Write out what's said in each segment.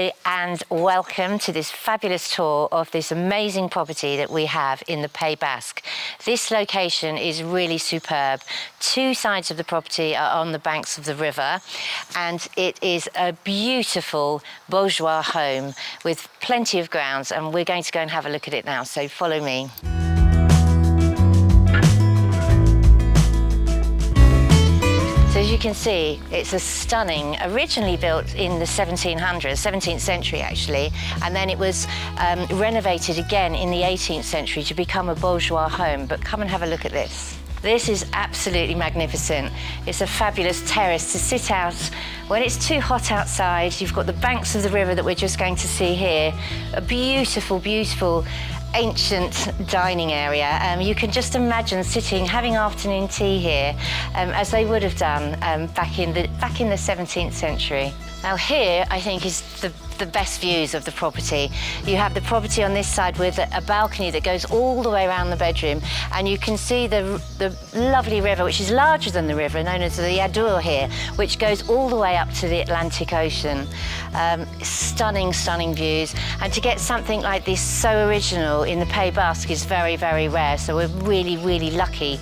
Hello and welcome to this fabulous tour of this amazing property that we have in the Pays Basque. This location is really superb. Two sides of the property are on the banks of the river, and it is a beautiful bourgeois home with plenty of grounds, and we're going to go and have a look at it now, so follow me. So as you can see, it's a stunning, originally built in the 1700s, 17th century actually, and then it was renovated again in the 18th century to become a bourgeois home. But come and have a look at this. This is absolutely magnificent. It's a fabulous terrace to sit out when it's too hot outside. You've got the banks of the river that we're just going to see here. A beautiful, beautiful ancient dining area. You can just imagine sitting, having afternoon tea here, as they would have done back in the 17th century. Now here, I think, is the best views of the property. You have the property on this side with a balcony that goes all the way around the bedroom, and you can see the lovely river, which is larger than the river, known as the Adour here, which goes all the way up to the Atlantic Ocean. Stunning, stunning views. And to get something like this so original in the Pays Basque is very, very rare. So we're really, really lucky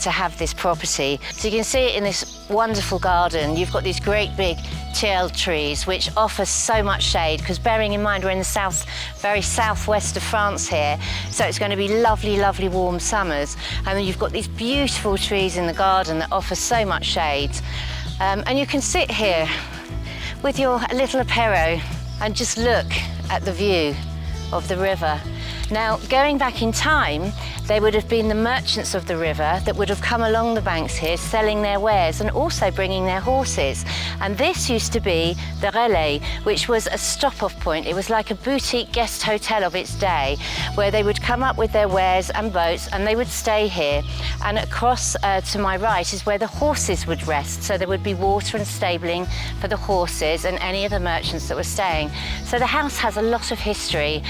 to have this property. So you can see it in this wonderful garden. You've got these great big tilleul trees which offer so much shade, because bearing in mind we're in the very southwest of France here, so it's going to be lovely, lovely warm summers. And then you've got these beautiful trees in the garden that offer so much shade. And you can sit here with your little apéro and just look at the view of the river. Now, going back in time, they would have been the merchants of the river that would have come along the banks here selling their wares and also bringing their horses. And this used to be the Relais, which was a stop-off point. It was like a boutique guest hotel of its day, where they would come up with their wares and boats and they would stay here. And across to my right is where the horses would rest. So there would be water and stabling for the horses and any of the merchants that were staying. So the house has a lot of history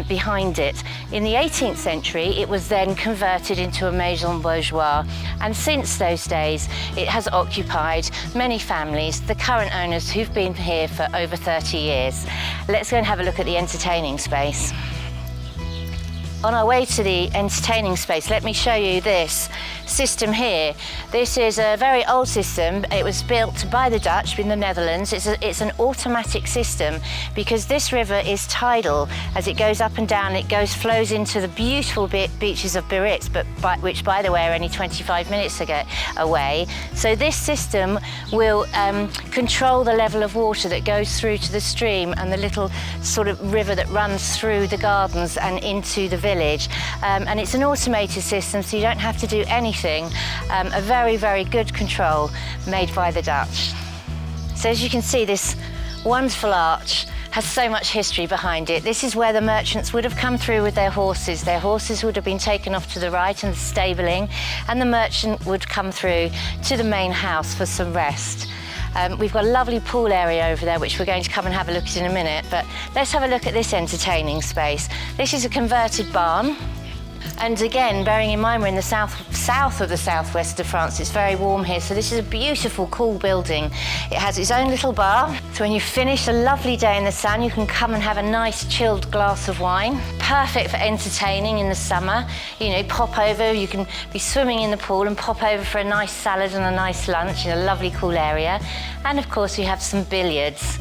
behind it. In the 18th century, it was then converted into a maison bourgeois, and since those days it has occupied many families, the current owners who've been here for over 30 years. Let's go and have a look at the entertaining space. On our way to the entertaining space, let me show you this system here. This is a very old system. It was built by the Dutch in the Netherlands. It's an automatic system because this river is tidal. As it goes up and down, it flows into the beautiful beaches of Biarritz, which, by the way, are only 25 minutes away. So this system will control the level of water that goes through to the stream and the little sort of river that runs through the gardens and into the village. And it's an automated system, so you don't have to do anything. A very, very good control made by the Dutch. So as you can see, this wonderful arch has so much history behind it. This is where the merchants would have come through with their horses. Their horses would have been taken off to the right and the stabling, and the merchant would come through to the main house for some rest. We've got a lovely pool area over there, which we're going to come and have a look at in a minute, but let's have a look at this entertaining space. This is a converted barn. And again, bearing in mind we're in the south of the southwest of France, it's very warm here, so this is a beautiful, cool building. It has its own little bar, so when you finish a lovely day in the sun, you can come and have a nice chilled glass of wine. Perfect for entertaining in the summer. You know, pop over, you can be swimming in the pool and pop over for a nice salad and a nice lunch in a lovely, cool area. And of course, we have some billiards.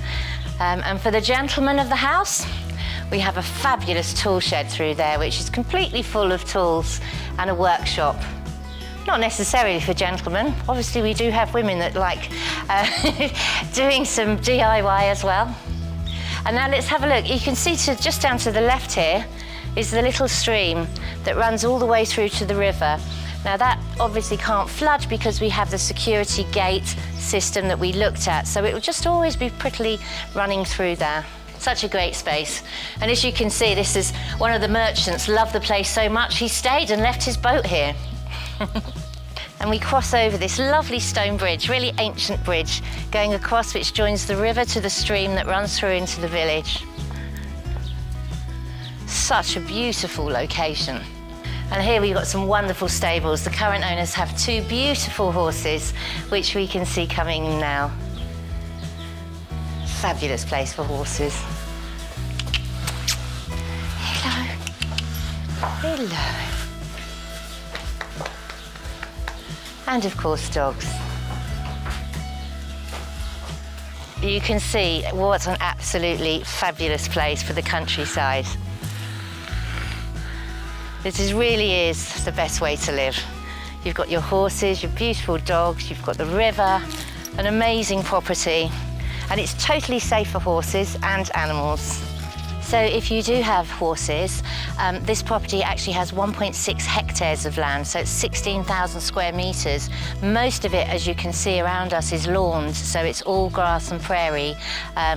And for the gentlemen of the house, we have a fabulous tool shed through there, which is completely full of tools, and a workshop. Not necessarily for gentlemen. Obviously, we do have women that like doing some DIY as well. And now let's have a look. You can see just down to the left here is the little stream that runs all the way through to the river. Now that obviously can't flood because we have the security gate system that we looked at, so it will just always be prettily running through there. Such a great space. And as you can see, this is one of the merchants loved the place so much he stayed and left his boat here. And we cross over this lovely stone bridge, really ancient bridge, going across, which joins the river to the stream that runs through into the village. Such a beautiful location. And here we've got some wonderful stables. The current owners have two beautiful horses, which we can see coming now. fabulous place for horses. Hello. Hello. And of course dogs. You can see what an absolutely fabulous place for the countryside. This really is the best way to live. You've got your horses, your beautiful dogs, you've got the river, an amazing property, and it's totally safe for horses and animals. So if you do have horses, this property actually has 1.6 hectares of land, so it's 16,000 square metres. Most of it, as you can see around us, is lawns, so it's all grass and prairie,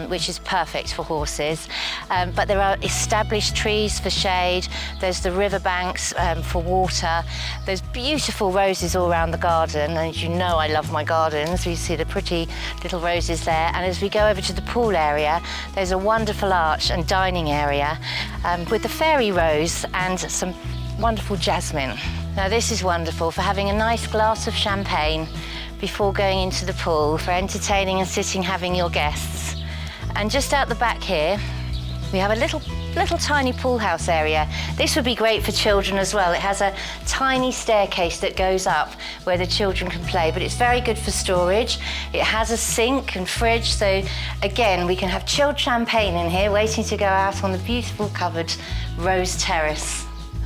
which is perfect for horses. But there are established trees for shade, there's the riverbanks for water, there's beautiful roses all around the garden, and as you know I love my gardens, you see the pretty little roses there, and as we go over to the pool area, there's a wonderful arch and dining area with the fairy rose and some wonderful jasmine. Now this is wonderful for having a nice glass of champagne before going into the pool, for entertaining and sitting having your guests. And just out the back here we have a little tiny pool house area. This would be great for children as well. It has a tiny staircase that goes up where the children can play, but it's very good for storage. It has a sink and fridge, so again we can have chilled champagne in here waiting to go out on the beautiful covered rose terrace.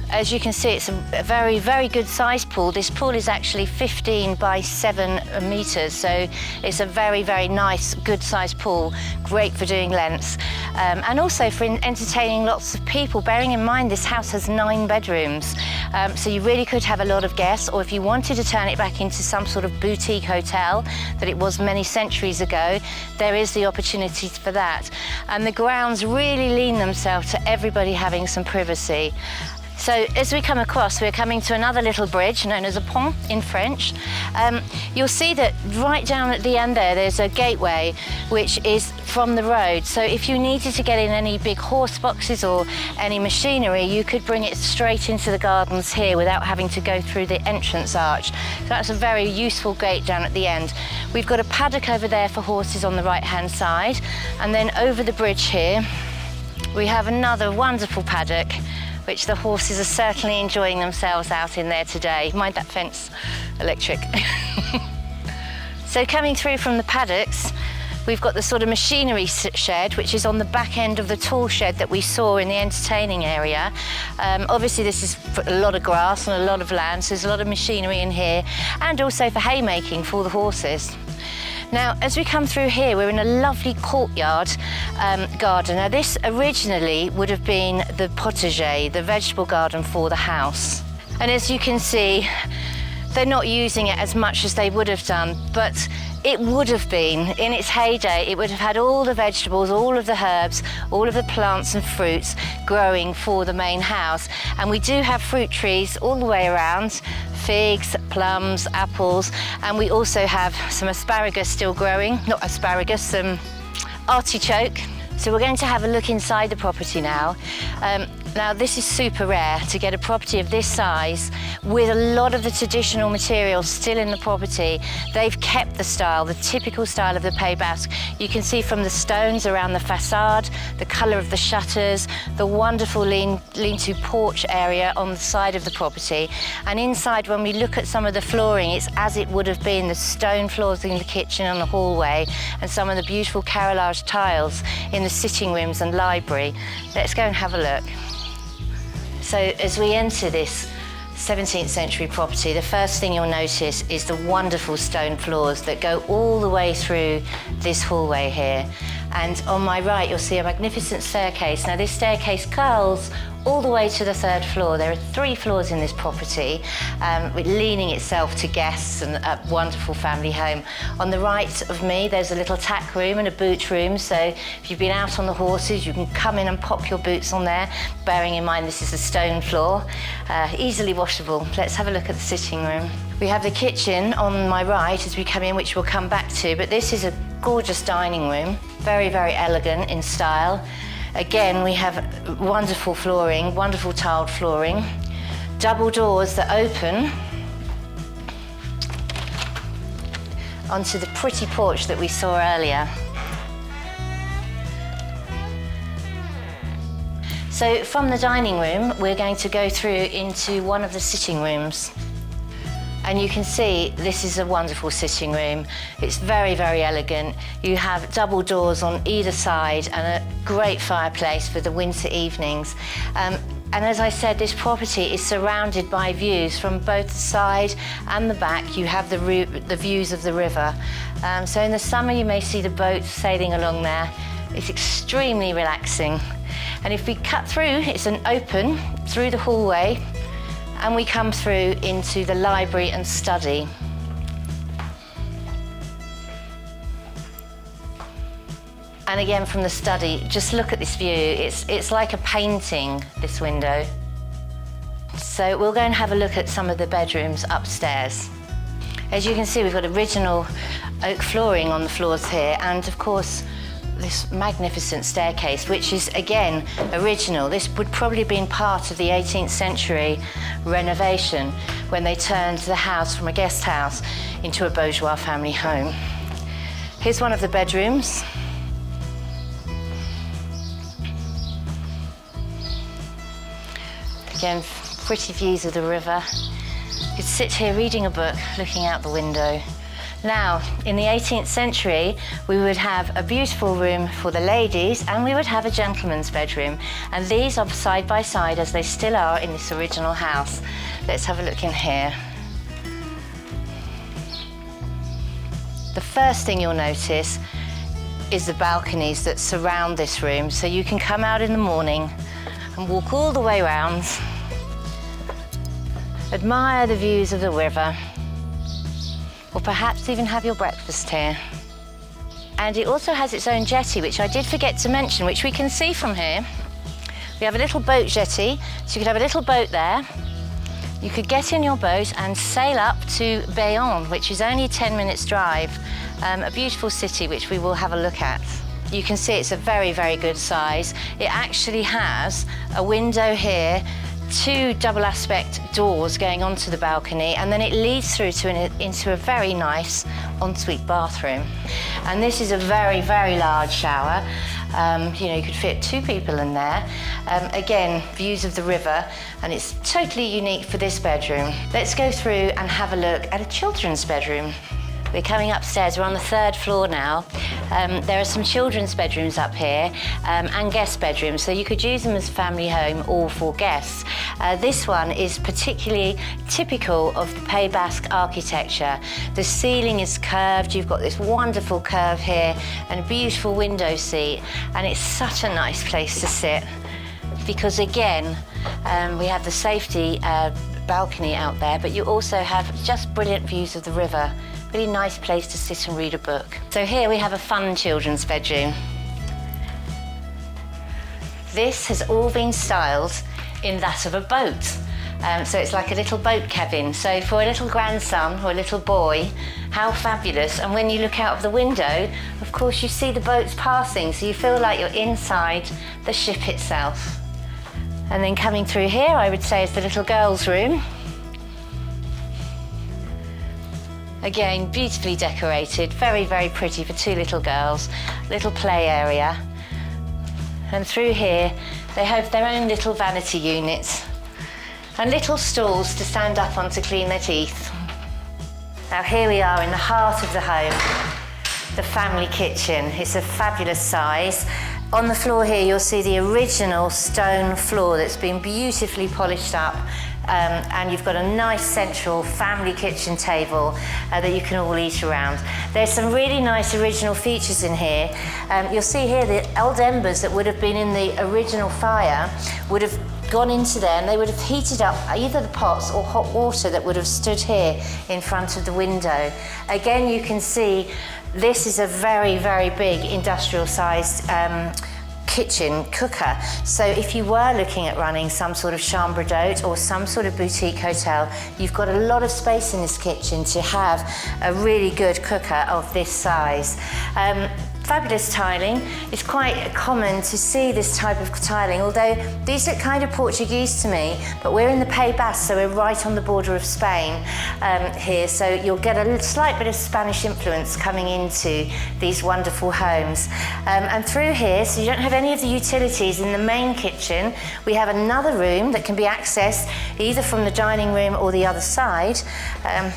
As you can see, it's a very, very good sized pool. This pool is actually 15 by 7 metres, so it's a very, very nice, good sized pool, great for doing lengths, and also for entertaining lots of people, bearing in mind this house has 9 bedrooms, so you really could have a lot of guests, or if you wanted to turn it back into some sort of boutique hotel that it was many centuries ago, there is the opportunity for that. And the grounds really lean themselves to everybody having some privacy. So as we come across, we're coming to another little bridge known as a pont in French. You'll see that right down at the end there's a gateway which is from the road. So if you needed to get in any big horse boxes or any machinery, you could bring it straight into the gardens here without having to go through the entrance arch. So that's a very useful gate down at the end. We've got a paddock over there for horses on the right-hand side, and then over the bridge here we have another wonderful paddock which the horses are certainly enjoying themselves out in there today. Mind that fence, electric. So coming through from the paddocks, we've got the sort of machinery shed, which is on the back end of the tool shed that we saw in the entertaining area. Obviously this is for a lot of grass and a lot of land, so there's a lot of machinery in here, and also for haymaking for the horses. Now, as we come through here, we're in a lovely courtyard garden. Now, this originally would have been the potager, the vegetable garden for the house. And as you can see, they're not using it as much as they would have done, but it would have been, in its heyday, it would have had all the vegetables, all of the herbs, all of the plants and fruits growing for the main house. And we do have fruit trees all the way around, figs, plums, apples, and we also have some asparagus still growing, not asparagus, some artichoke. So we're going to have a look inside the property now. Now this is super rare to get a property of this size with a lot of the traditional materials still in the property. They've kept the style, the typical style of the Pays Basque. You can see from the stones around the facade, the colour of the shutters, the wonderful lean-to porch area on the side of the property. And inside, when we look at some of the flooring, it's as it would have been, the stone floors in the kitchen and the hallway, and some of the beautiful carrelage tiles in the sitting rooms and library. Let's go and have a look. So as we enter this 17th century property, the first thing you'll notice is the wonderful stone floors that go all the way through this hallway here. And on my right, you'll see a magnificent staircase. Now this staircase curls all the way to the 3rd floor. There are 3 floors in this property, leaning itself to guests and a wonderful family home. On the right of me, there's a little tack room and a boot room, so if you've been out on the horses, you can come in and pop your boots on there, bearing in mind this is a stone floor, easily washable. Let's have a look at the sitting room. We have the kitchen on my right as we come in, which we'll come back to, but this is a gorgeous dining room, very, very elegant in style. Again, we have wonderful flooring, wonderful tiled flooring, double doors that open onto the pretty porch that we saw earlier. So from the dining room, we're going to go through into one of the sitting rooms. And you can see this is a wonderful sitting room. It's very, very elegant. You have double doors on either side and a great fireplace for the winter evenings. And as I said, this property is surrounded by views from both the side and the back. You have the views of the river. So in the summer, you may see the boats sailing along there. It's extremely relaxing. And if we cut through, it's an open through the hallway, and we come through into the library and study. And again from the study, just look at this view. It's like a painting, this window. So we'll go and have a look at some of the bedrooms upstairs. As you can see, we've got original oak flooring on the floors here, and of course, this magnificent staircase, which is again original. This would probably have been part of the 18th century renovation when they turned the house from a guest house into a bourgeois family home. Here's one of the bedrooms. Again, pretty views of the river. You could sit here reading a book, looking out the window. Now, in the 18th century, we would have a beautiful room for the ladies and we would have a gentleman's bedroom. And these are side by side as they still are in this original house. Let's have a look in here. The first thing you'll notice is the balconies that surround this room. So you can come out in the morning and walk all the way around, admire the views of the river, or perhaps even have your breakfast here. And it also has its own jetty, which I did forget to mention, which we can see from here. We have a little boat jetty, so you could have a little boat there. You could get in your boat and sail up to Bayonne, which is only a 10 minutes drive, a beautiful city which we will have a look at. You can see it's a very, very good size. It actually has a window here, 2 double aspect doors going onto the balcony, and then it leads through to into a very nice ensuite bathroom. And this is a very, very large shower. You could fit 2 people in there. Again, views of the river, and it's totally unique for this bedroom. Let's go through and have a look at a children's bedroom. We're coming upstairs, we're on the 3rd floor now. There are some children's bedrooms up here and guest bedrooms, so you could use them as a family home or for guests. This one is particularly typical of the Pays Basque architecture. The ceiling is curved, you've got this wonderful curve here and a beautiful window seat, and it's such a nice place to sit because again, we have the safety balcony out there, but you also have just brilliant views of the river. Really nice place to sit and read a book. So here we have a fun children's bedroom. This has all been styled in that of a boat. So it's like a little boat cabin. So for a little grandson or a little boy, how fabulous. And when you look out of the window, of course you see the boats passing, so you feel like you're inside the ship itself. And then coming through here, I would say is the little girl's room. Again, beautifully decorated, very, very pretty for 2 little girls. Little play area. And through here, they have their own little vanity units and little stools to stand up on to clean their teeth. Now here we are in the heart of the home, the family kitchen. It's a fabulous size. On the floor here, you'll see the original stone floor that's been beautifully polished up. And you've got a nice central family kitchen table that you can all eat around. There's some really nice original features in here. You'll see here the old embers that would have been in the original fire would have gone into there, and they would have heated up either the pots or hot water that would have stood here in front of the window. Again, you can see this is a very, very big industrial sized kitchen cooker. So if you were looking at running some sort of chambre d'hôte or some sort of boutique hotel, you've got a lot of space in this kitchen to have a really good cooker of this size. Fabulous tiling. It's quite common to see this type of tiling, although these look kind of Portuguese to me, but we're in the Pays Basque, so we're right on the border of Spain here, so you'll get a slight bit of Spanish influence coming into these wonderful homes. And through here, so you don't have any of the utilities in the main kitchen, we have another room that can be accessed either from the dining room or the other side,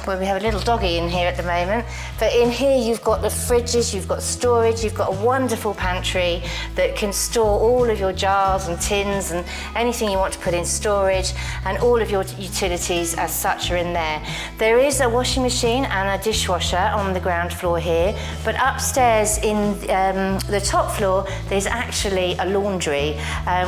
where we have a little doggy in here at the moment. But in here you've got the fridges, you've got storage, you've got a wonderful pantry that can store all of your jars and tins and anything you want to put in storage, and all of your utilities as such are in there. There is a washing machine and a dishwasher on the ground floor here, but upstairs in the top floor there's actually a laundry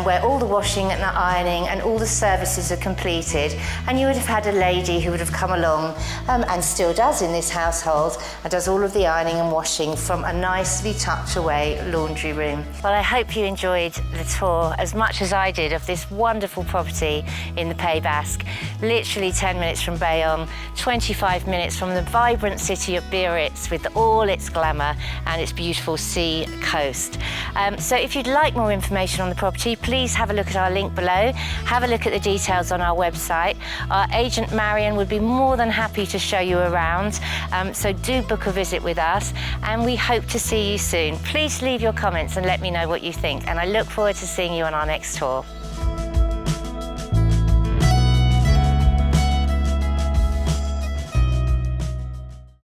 where all the washing and the ironing and all the services are completed, and you would have had a lady who would have come along and still does in this household and does all of the ironing and washing from a nicely tucked away laundry room. Well, I hope you enjoyed the tour as much as I did of this wonderful property in the Pays Basque. Literally 10 minutes from Bayonne, 25 minutes from the vibrant city of Biarritz with all its glamour and its beautiful sea coast. So if you'd like more information on the property, please have a look at our link below, have a look at the details on our website. Our agent Marion would be more than happy to show you around, so do book a visit with us, and we hope to see you soon. Please leave your comments and let me know what you think, and I look forward to seeing you on our next tour.